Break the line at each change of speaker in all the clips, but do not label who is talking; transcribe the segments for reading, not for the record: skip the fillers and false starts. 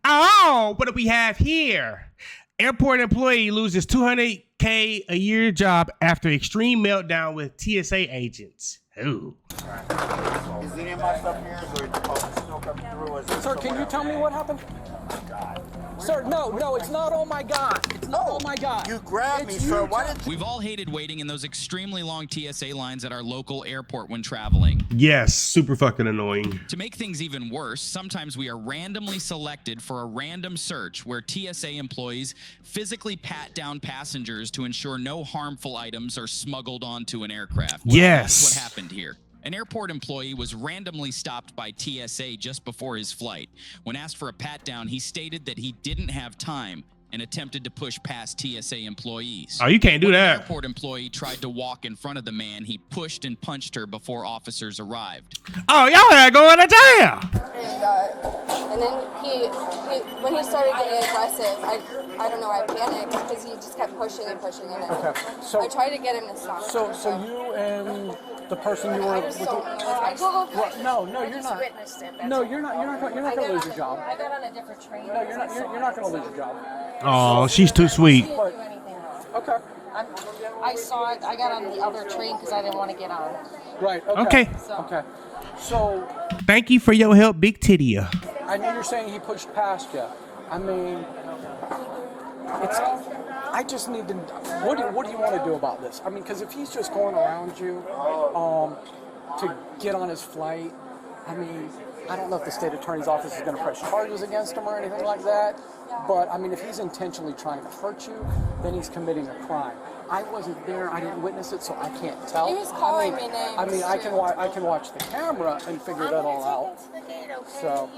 Oh, what do we have here? Airport employee loses $200K a year job after extreme meltdown with TSA agents. Ooh.
Is any of my stuff here, or is the still coming through?
Sir, can you tell me what happened? Sir, no, it's not. Oh my God! It's not. Oh my God!
You grabbed me, sir. Why did you?
We've all hated waiting in those extremely long TSA lines at our local airport when traveling.
Yes, super fucking annoying.
To make things even worse, sometimes we are randomly selected for a random search where TSA employees physically pat down passengers to ensure no harmful items are smuggled onto an aircraft. Well,
yes.
That's what happened here. An airport employee was randomly stopped by TSA just before his flight. When asked for a pat-down, he stated that he didn't have time and attempted to push past TSA employees.
Oh, you can't do
When
that.
An airport employee tried to walk in front of the man, he pushed and punched her before officers arrived.
Oh, y'all are going to jail.
And then he when he started getting aggressive, I don't know, I panicked because he just kept pushing and pushing. And
Okay, so
I tried to get him to stop.
So you and the person you were.
I just don't. I told him.
No, you're not.
Witnessed it.
No, you're not. You're not going to lose your job.
I got on a different train.
No, you're not. You're not going to lose your job.
Oh, she's too sweet.
Okay.
I saw it. I got on the other train because I didn't want to get on.
Right.
Okay.
Okay. So.
Thank you for your help, Big Titty.
I know you're saying he pushed past you. I mean, it's. I just need to. What do you want to do about this? I mean, because if he's just going around you, to get on his flight, I mean, I don't know if the state attorney's office is going to press charges against him or anything like that. But I mean, if he's intentionally trying to hurt you, then he's committing a crime. I wasn't there. I didn't witness it, so I can't tell.
He was calling me names.
I mean, I can watch the camera and figure that all out. So.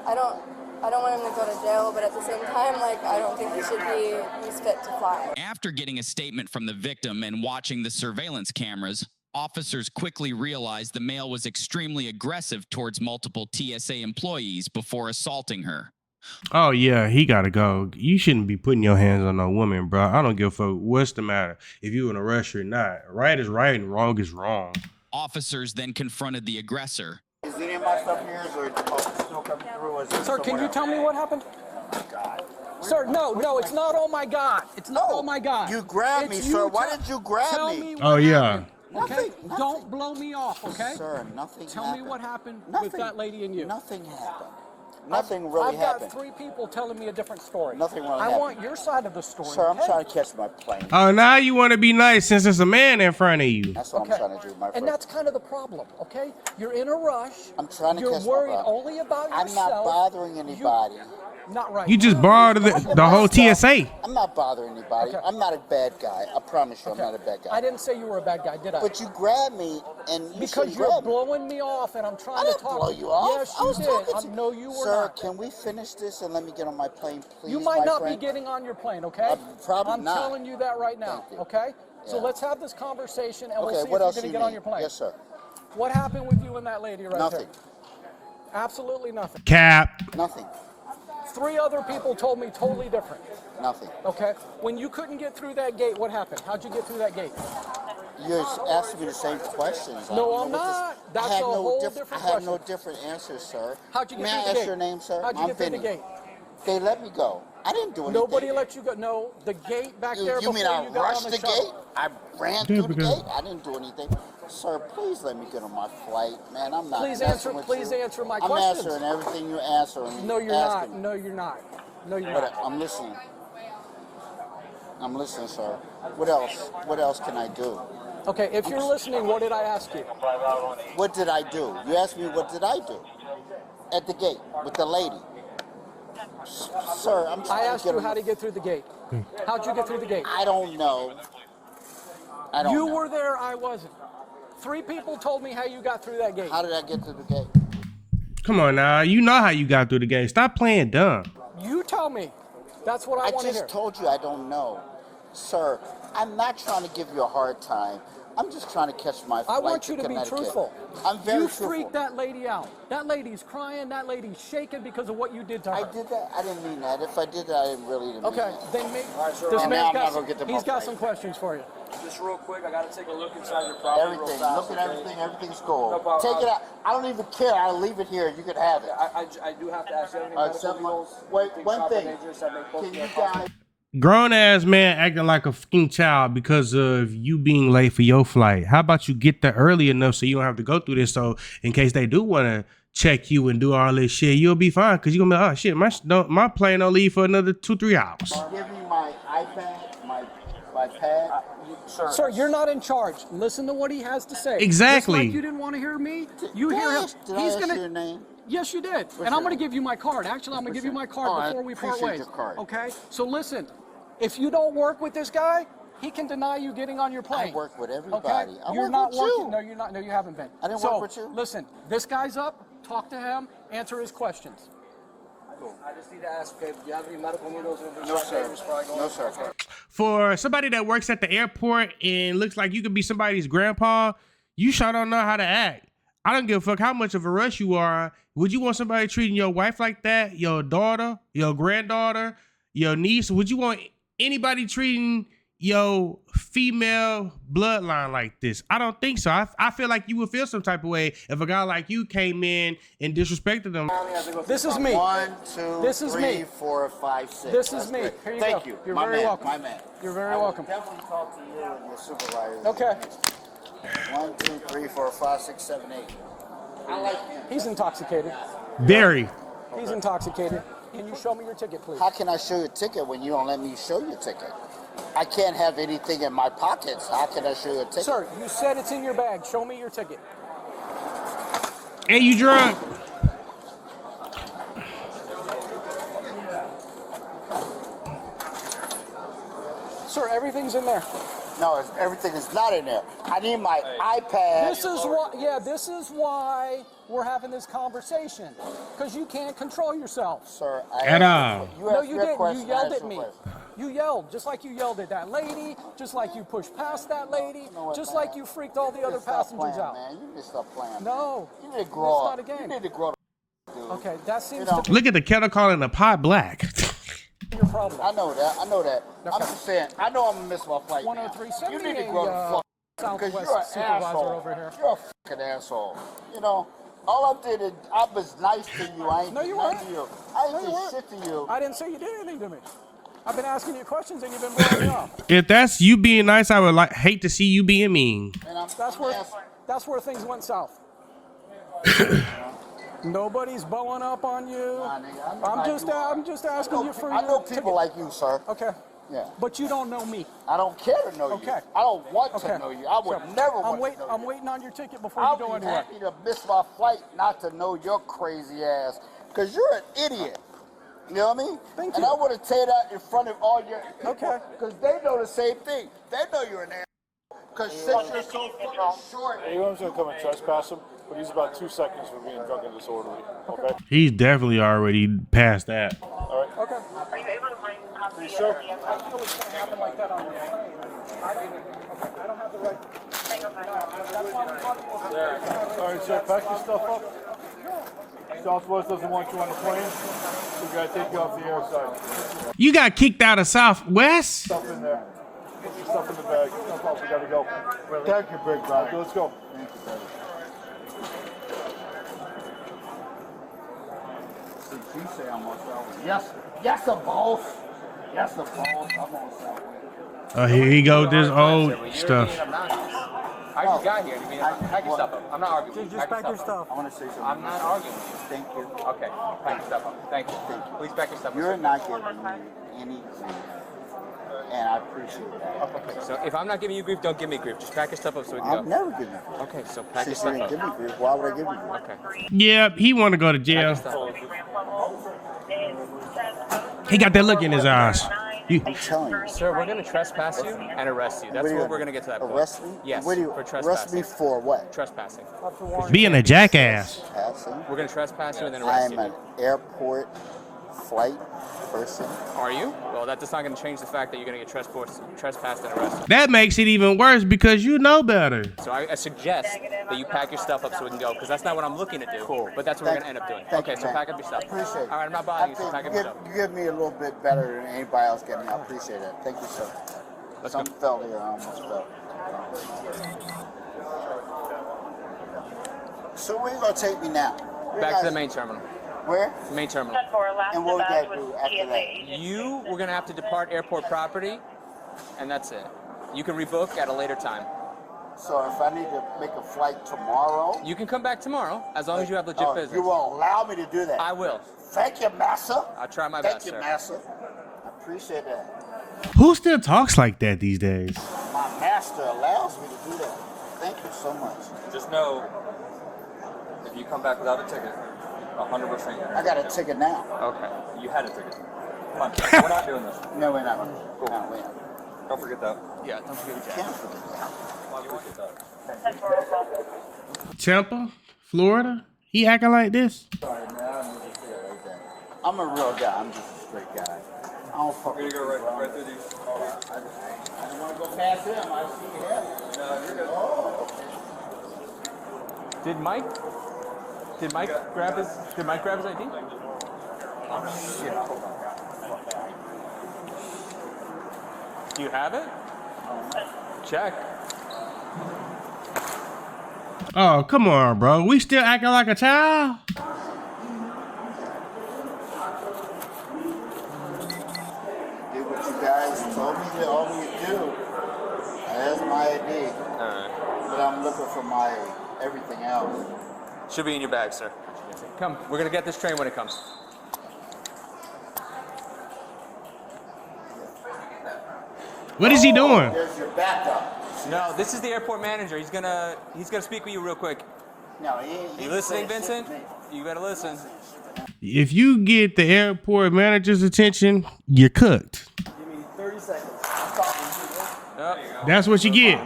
I don't want him to go to jail, but at the same time, like, I don't think he should be fit to fly.
After getting a statement from the victim and watching the surveillance cameras, officers quickly realized the male was extremely aggressive towards multiple TSA employees before assaulting her.
Oh, yeah, he got to go. You shouldn't be putting your hands on no woman, bro. I don't give a fuck what's the matter. If you in a rush or not, right is right and wrong is wrong.
Officers then confronted the aggressor.
Is any of my stuff here, or is the still coming through?
Sir, can you tell me what happened? Sir, no, it's not. Oh my God! It's not. Oh my God!
You grabbed me, sir. Why did you grab me?
Oh, yeah.
Okay, don't blow me off, okay?
Sir, nothing
Tell
happened.
me what happened
Nothing.
with that lady and you.
Nothing happened. Nothing really
I've
happened.
got 3 people telling me a different story.
Nothing really
I
happened.
want your side of the story.
Sir, I'm
okay?
trying to catch my plane.
Oh, now you want to be nice since there's a man in front of you.
That's what I'm trying to do, my friend.
And that's kind of the problem, okay? You're in a rush.
I'm trying to
You're
catch my
worried
breath.
only about
I'm
yourself.
not bothering anybody.
Not right.
You just borrowed the whole TSA.
I'm not bothering anybody.
Okay.
I'm not a bad guy. I promise you, I'm not a bad guy.
I didn't say you were a bad guy, did I?
But you grabbed me, and you
because
should
you're
grab me.
blowing me off, and I'm trying
I
to
didn't
talk.
blow you off.
Yes,
I
you
was
did.
talking to
No, you were
Sir,
not.
can we finish this and let me get on my plane, please,
You might
my
not
friend?
be getting on your plane, okay?
Probably
I'm
not.
telling you that right now,
Thank you.
okay? So
Yeah.
let's have this conversation, and we'll
Okay,
see if
what
you're
else
going
you
to get on
need?
your plane.
Yes, sir.
What happened with you and that lady right
Nothing.
there? Absolutely nothing.
Cap.
Nothing.
3 other people told me totally different.
Nothing.
Okay. When you couldn't get through that gate, what happened? How'd you get through that gate?
You're asking me the same questions. I
No,
don't
I'm
know what
not. That's
I had
a
no
whole
different
different
I had no
question.
different answers, sir.
How'd you get
May
through
I
the
ask
gate?
your name, sir?
How'd you
I'm
get through the
Vinny.
gate?
They let me go. I didn't do anything.
Nobody let you go. No, the gate back there
You
before
mean I
you got
rushed
on
the
the shuttle.
gate? I ran through the gate? I didn't do anything. Sir, please let me get on my flight, man. I'm not
Please
messing with you.
answer my
I'm
questions.
answering everything you're answering.
No, you're
asking
not.
me.
No, you're not. No, you're
But
not.
I'm listening. I'm listening, sir. What else? What else can I do?
Okay, if you're listening, what did I ask you?
What did I do? You asked me what did I do? At the gate with the lady. Sir, I'm trying
I
to
asked
get
you
on
how
the-
to get through the gate. How'd you get through the gate?
I don't know. I don't
You
know.
were there, I wasn't. 3 people told me how you got through that gate.
How did I get through the gate?
Come on now. You know how you got through the game. Stop playing dumb.
You tell me. That's what I
I
want to hear.
just told you I don't know. Sir, I'm not trying to give you a hard time, I'm just trying to catch my flight.
I want you to be truthful.
I'm very
You
truthful.
freaked that lady out. That lady's crying. That lady's shaking because of what you did to her.
I did that. I didn't mean that. If I did that, I didn't really mean
Okay,
that.
then make,
sir.
this
And
man's
now I'm
got
not
some,
gonna get to
he's
my
got
flight.
some questions for you.
Just real quick, I gotta take a look inside your property.
Everything.
Real fast,
Look at
okay?
everything. Everything's cool.
No problem.
Take it out. I don't even care. I'll leave it here. You can have it.
I do have to ask you, any
Except
medical
my-
bills?
wait,
Anything
one
proper
thing.
dangerous that may post
Can
me
you
at possible-
guys?
Grown ass man acting like a fucking child because of you being late for your flight. How about you get there early enough so you don't have to go through this? So in case they do want to check you and do all this shit, you'll be fine because you're gonna be, oh shit, my plane don't leave for another 2-3 hours.
Give me my iPad, my pad.
Sir, you're not in charge. Listen to what he has to say.
Exactly.
Just like you didn't want to hear me, you hear him.
Did I
He's
ask
gonna.
your name?
Yes, you did.
What's
and I'm
your
going to
name?
give you my card. Actually, I'm going to give you my card
Oh, I
before we part
appreciate
ways.
your card.
Okay? So listen, if you don't work with this guy, he can deny you getting on your plane.
I work with everybody.
Okay?
I
You're
work
not
with
working.
you.
No, you're not. No, you haven't been.
I didn't
so,
work with you.
Listen, this guy's up. Talk to him. Answer his questions.
I just need to ask, okay, do you have any medical needles?
No, sir. No, sir.
For somebody that works at the airport and looks like you could be somebody's grandpa, you sure don't know how to act. I don't give a fuck how much of a rush you are. Would you want somebody treating your wife like that? Your daughter, your granddaughter, your niece? Would you want anybody treating your female bloodline like this? I don't think so. I feel like you would feel some type of way if a guy like you came in and disrespected them.
This is me.
1, 2,
This is
3,
me.
4, 5, 6.
This
That's
is me.
great.
Here you
Thank
go.
you.
You're
my
very
man,
welcome.
My man.
You're very
I will
welcome.
definitely talk to you and your supervisor.
Okay.
1, 2, 3, 4, 5, 6, 7, 8. I like him.
He's intoxicated.
Very.
He's intoxicated. Can you show me your ticket, please?
How can I show you a ticket when you don't let me show you a ticket? I can't have anything in my pockets. How can I show you a ticket?
Sir, you said it's in your bag. Show me your ticket.
And you drunk.
Sir, everything's in there.
No, everything is not in there. I need my iPad.
This is why, yeah, this is why we're having this conversation. Because you can't control yourself.
Sir, I
At
asked
all.
you
No,
asked
you
me a
didn't.
question,
You
I
yelled
asked
at
you a
me.
question.
You yelled, just like you yelled at that lady, just like you pushed past that lady,
know what,
just
man?
like you freaked all the
You
other
need to stop
passengers
playing,
out.
Man. You need to stop playing.
No.
You need to grow
It's
up.
not a game.
You need to grow up, dude.
Okay, that seems
know-
to be
Look at the kettle calling the pot black.
your problem.
I know that. I know that. I'm
Okay.
just saying. I know I'm gonna miss my flight.
103,
now.
send
You
me
need to
a,
grow the fuck because
Southwest
you're an
supervisor
asshole.
over here.
You're a fucking asshole. You know, all I did is I was nice to you. I ain't
No,
did
you
nothing
weren't.
to you. I
No,
ain't
you
did
weren't.
shit to you.
I didn't say you did anything to me. I've been asking you questions and you've been blowing me off.
If that's you being nice, I would hate to see you being mean.
And I'm,
That's
I'm
where
asking-
that's where things went south. Nobody's blowing up on you.
Nah, nigga, I know
I'm
how
just
you are.
I'm just asking you for
I
your
know people
ticket.
like you, sir.
Okay.
Yeah.
But you don't know me.
I don't care to know you.
Okay.
I don't want
Okay.
to know you. I would
So,
never want to know
I'm
you.
waiting on your ticket before
I'll
you go
be
anywhere.
happy to miss my flight not to know your crazy ass. Because you're an idiot. You know what I mean?
Thank
and
you.
I want to say that in front of all your people.
Okay.
Because they know the same thing. They know you're an ass. Because since you're so fucking short.
Anyone's gonna come and trespass him, but he's about 2 seconds for being drunk and disorderly. Okay?
He's definitely already past that.
All right?
Okay.
Are you sure?
I know it's gonna happen like that on your plane. I don't have the right. That's why we talked about
All right, sir, pack your stuff up. Southwest doesn't want you on the plane, so we gotta take you off the airside.
You got kicked out of Southwest?
Stuff in there. Put your stuff in the bag. Stuff up, we gotta go.
Thank you, big brother.
Okay, let's go.
Thank you, brother. See, you say I'm on Southwest. Yes. Yes, the boss. Yes, the boss. I'm on Southwest.
Oh, here he go with this old stuff.
I just got here. Pack your stuff up. I'm not arguing.
Just pack your stuff.
I want to say something.
I'm not arguing with you.
Thank you.
Okay, pack your stuff up. Thank you. Please pack your stuff up.
You're not giving me any grief, and I appreciate that.
Okay, so if I'm not giving you grief, don't give me grief. Just pack your stuff up so we can
I'm
go.
never giving you grief.
Okay, so pack your
Since you
stuff
didn't give
up.
me grief, why would I give you grief?
Okay.
Yeah, he want to go to
Pack
jail.
your stuff up.
He got that look in his eyes. You,
I'm telling you.
Sir, we're going to trespass you and arrest you. That's what we're going to get to that point.
Arrest me?
Yes,
What do you,
for
arrest me
trespassing.
for what?
Trespassing.
being a jackass.
Passing.
We're going to trespass you and then
I
arrest
am an
you.
airport flight person.
Are you? Well, that's not going to change the fact that you're going to get trespassed and arrested.
That makes it even worse because you know better.
So I suggest that you pack your stuff up so we can go, because that's not what I'm looking to do.
Cool.
But that's what we're going to end up doing.
Thank
Okay,
you,
so
man.
pack up your stuff.
Appreciate it.
All right, I'm not bothering you, so pack up your stuff.
You give me a little bit better than anybody else getting me. I appreciate it. Thank you, sir. Something fell here. I almost fell. So where you gonna take me now?
Back to the main terminal.
Where?
Main terminal.
And what we gotta do after that?
We're going to have to depart airport property, and that's it. You can rebook at a later time.
So if I need to make a flight tomorrow,
You can come back tomorrow, as long as you have legit business.
you won't allow me to do that.
I will.
Thank you, Massa.
I'll try my
Thank
best,
you,
sir.
Massa. I appreciate that.
Who still talks like that these days?
My master allows me to do that. Thank you so much.
Just know, if you come back without a ticket, 100%.
I got a ticket now.
Okay.
You had a ticket. Come on, we're not doing this.
No, we're not.
Cool.
No, we're not.
Don't forget that.
Yeah, don't forget your
Can't
jacket.
forget that.
You appreciate that.
Tampa, Florida. He acting like this.
Sorry, man. I don't need to say it like that. I'm a real guy. I'm just a straight guy. I don't fuck
We're
with
gonna go
people.
right through these.
I don't want to go past him. I see him.
No, you're good.
Oh.
Did Mike grab his ID?
Shit. Hold on.
Do you have it? Check.
Oh, come on, bro. We still acting like a child?
Did what you guys told me to all me to do. That's my ID. But I'm looking for my everything else.
Should be in your bag, sir. Come, we're gonna get this train when it comes.
What is he doing?
There's your backup.
No, this is the airport manager. He's gonna speak with you real quick.
No, he
You listening,
said shit
Vincent?
to me.
You better listen.
If you get the airport manager's attention, you're cooked.
Give me 30 seconds. I'm talking to you.
Oh,
That's what you get.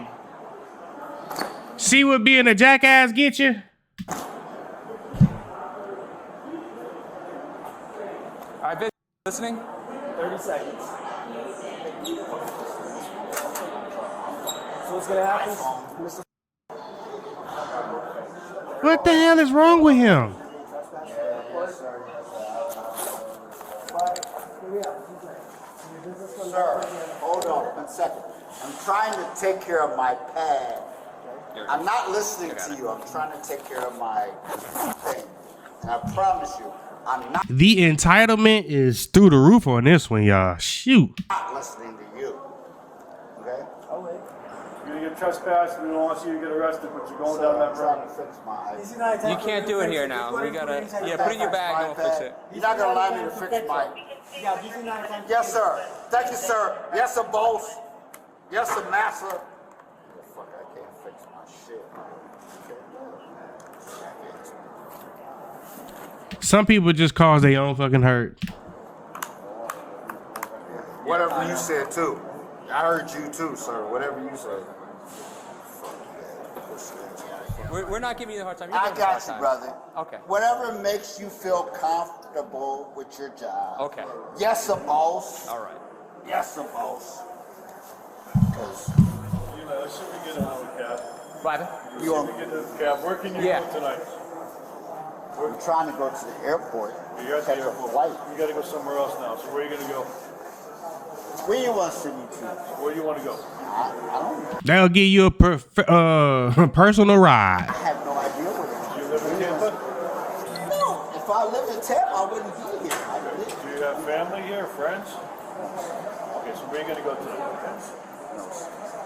See what being a jackass get you?
all right, Vincent, listening?
30 seconds. So what's gonna happen, Mr.
What the hell is wrong with him?
Sir, hold on 1 second. I'm trying to take care of my pad. I'm not listening to you. I'm trying to take care of my thing. And I promise you, I'm not
The entitlement is through the roof on this one, y'all. Shoot.
listening to you. Okay?
You're gonna get trespassed. We don't want to see you get arrested, but you're going
So
down
I'm
that
trying
road.
to fix my
You can't do it here now. We gotta. Yeah, put it in your bag and we'll fix it.
You're not gonna allow me to fix my. Yes, sir. Thank you, sir. Yes, sir, boss. Yes, sir, master. Fuck, I can't fix my shit.
Some people just cause their own fucking hurt.
Whatever you said too. I heard you too, sir. Whatever you said.
We're not giving you a hard time. You're
I
giving us
got
a
you,
hard time.
brother.
Okay.
Whatever makes you feel comfortable with your job.
Okay.
Yes, sir, boss.
All right.
Yes, sir, boss. Because
You know, as soon as we get out of the cab,
Bye.
you are,
get to the cab. Where can you
Yeah.
go tonight?
we're trying to go to the airport.
You're at the
Catch a
airport.
flight.
You got to go somewhere else now. So where are you gonna go?
Where you want to send me to?
Where do you want to go?
I don't know.
That'll give you a personal ride.
I have no idea where it
You
is.
live in Tampa?
No, if I lived in Tampa, I wouldn't be here. I live.
Do you have family here, friends? Okay, so where are you gonna go tonight?
No,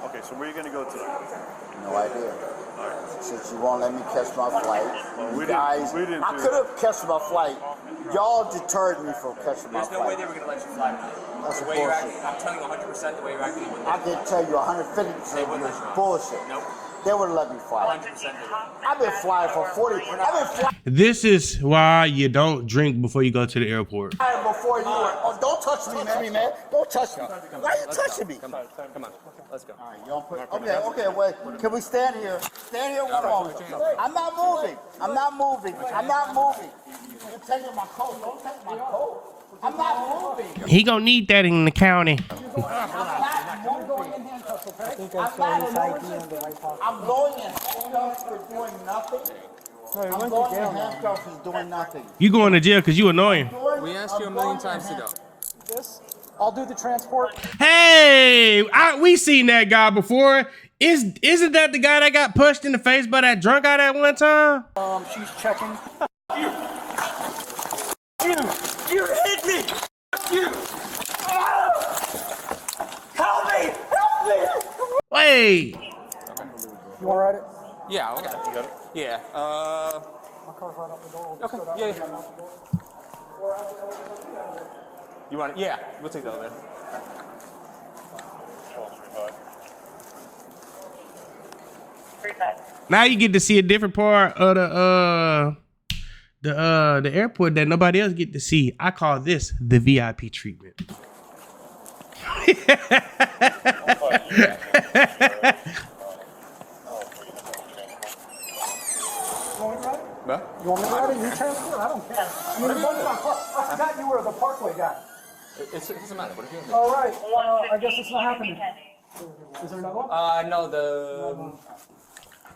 Okay, so where are you gonna go tonight?
no idea. Since you won't let me catch my flight,
we
you guys,
didn't
I
do
could have catched my flight. Y'all deterred me from catching my
There's no way
flight.
they were gonna let you fly tonight.
That's
The way you're
bullshit.
acting, I'm telling you 100% the way you're acting.
I can tell you 150%
They wouldn't
it's
let you.
bullshit.
Nope.
they would let me fly.
100%.
I've been flying for 40. I've been
This is why you don't drink before you go to the airport.
flying before you were. Oh, don't touch me, man. Don't touch me. Why are you touching me?
Come on. Let's go.
All right, you don't put. Okay, wait. Can we stand here? Stand here one moment. I'm not moving. You're taking my coat. Don't take my coat. I'm not moving.
He gonna need that in the county.
I'm going in handcuffs, okay? I'm going in handcuffs for doing nothing. I'm going in handcuffs for doing nothing.
You going to jail because you annoying.
We asked you a million times to go.
I'll do the transport.
Hey, we seen that guy before. Isn't that the guy that got punched in the face by that drunk guy that one time?
She's checking.
You hit me! You! Help me!
Wait.
You want to ride it?
Yeah, okay. You got it? Yeah.
My car's right out the door.
Okay. Yeah. You want it? Yeah. We'll take the elevator.
Now you get to see a different part of the airport that nobody else get to see. I call this the VIP treatment.
What?
You want me to ride it? You transport? I don't care. I forgot you were the Parkway guy.
It doesn't matter. What are you doing?
All right. I guess it's not happening. Is there another one?
No,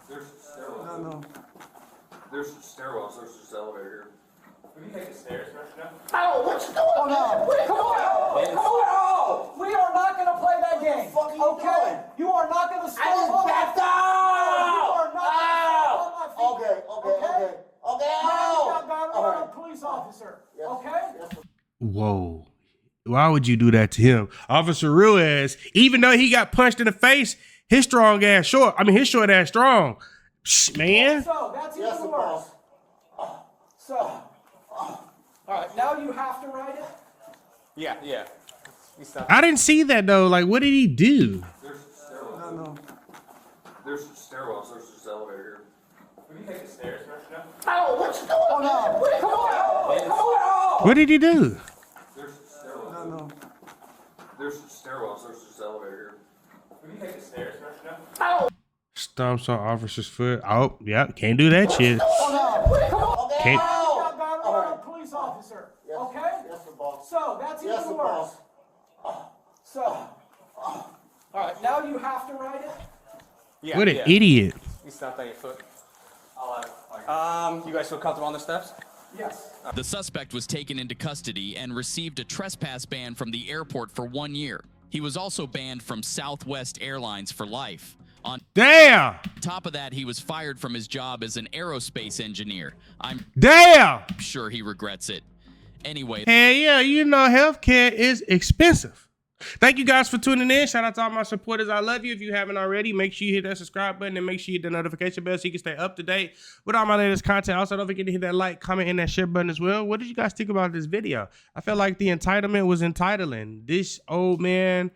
There's stairwells. No. There's stairwells. There's just elevator here. Can you take the stairs first now?
Oh, what you doing?
Come on! We are not going to play that game.
What the fuck are you doing?
You are not going to
I
stay
just
on
backed
my feet. You
out!
are not going to stay on my feet.
Okay.
Now you got battery on a police officer. Okay?
Whoa. Why would you do that to him? Officer Ruiz, even though he got punched in the face, his short ass strong. Man.
So, that's even worse. So, all right, now you have to ride it?
Yeah.
I didn't see that though. Like, what did he do?
There's stairwells. No. There's stairwells. There's just elevator here. Can you take the stairs first now?
Oh, what you doing? Come on!
What did he do?
There's stairwells. No. There's stairwells. There's just elevator here. Can you take the stairs first now?
Stomps on officer's foot. Oh, yeah, can't do that shit. Can't.
You got battery on a police officer. Okay?
Yes, the boss.
So, that's
Yes,
even
the
worse.
boss.
So, all right, now you have to ride it?
Yeah.
What an idiot.
You stopped on your foot. You guys feel comfortable on the steps?
Yes.
The suspect was taken into custody and received a trespass ban from the airport for 1 year. He was also banned from Southwest Airlines for life. On
Damn.
top of that, he was fired from his job as an aerospace engineer. I'm
Damn.
sure he regrets it. Anyway.
Hell yeah, you know healthcare is expensive. Thank you guys for tuning in. Shout out to all my supporters. I love you. If you haven't already, make sure you hit that subscribe button and make sure you hit the notification bell so you can stay up to date with all my latest content. Also, don't forget to hit that like, comment, and that share button as well. What did you guys think about this video? I felt like the entitlement was entitling. This old man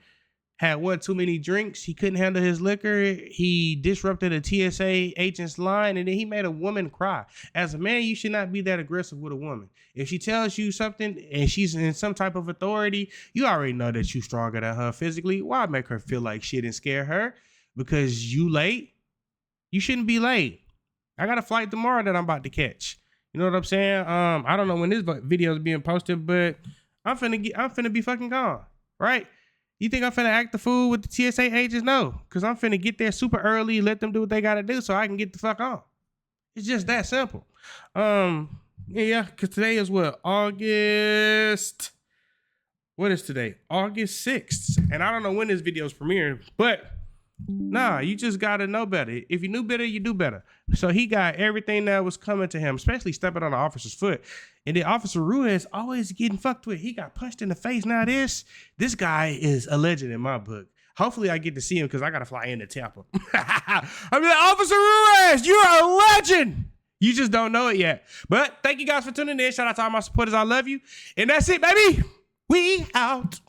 had too many drinks. He couldn't handle his liquor. He disrupted a TSA agent's line, and then he made a woman cry. As a man, you should not be that aggressive with a woman. If she tells you something and she's in some type of authority, you already know that you're stronger than her physically. Why make her feel like shit and scare her? Because you late? You shouldn't be late. I got a flight tomorrow that I'm about to catch. You know what I'm saying? I don't know when this video is being posted, but I'm finna be fucking gone, right? You think I'm finna act the fool with the TSA agents? No, because I'm finna get there super early, let them do what they gotta do so I can get the fuck on. It's just that simple. Yeah, because today is what? What is today? August 6th. And I don't know when this video is premiering, but nah, you just gotta know better. If you knew better, you do better. So he got everything that was coming to him, especially stepping on the officer's foot. And then Officer Ruiz always getting fucked with. He got punched in the face. Now this guy is a legend in my book. Hopefully I get to see him because I gotta fly into Tampa. I'm like, Officer Ruiz, you're a legend. You just don't know it yet. But thank you guys for tuning in. Shout out to all my supporters. I love you. And that's it, baby. We out.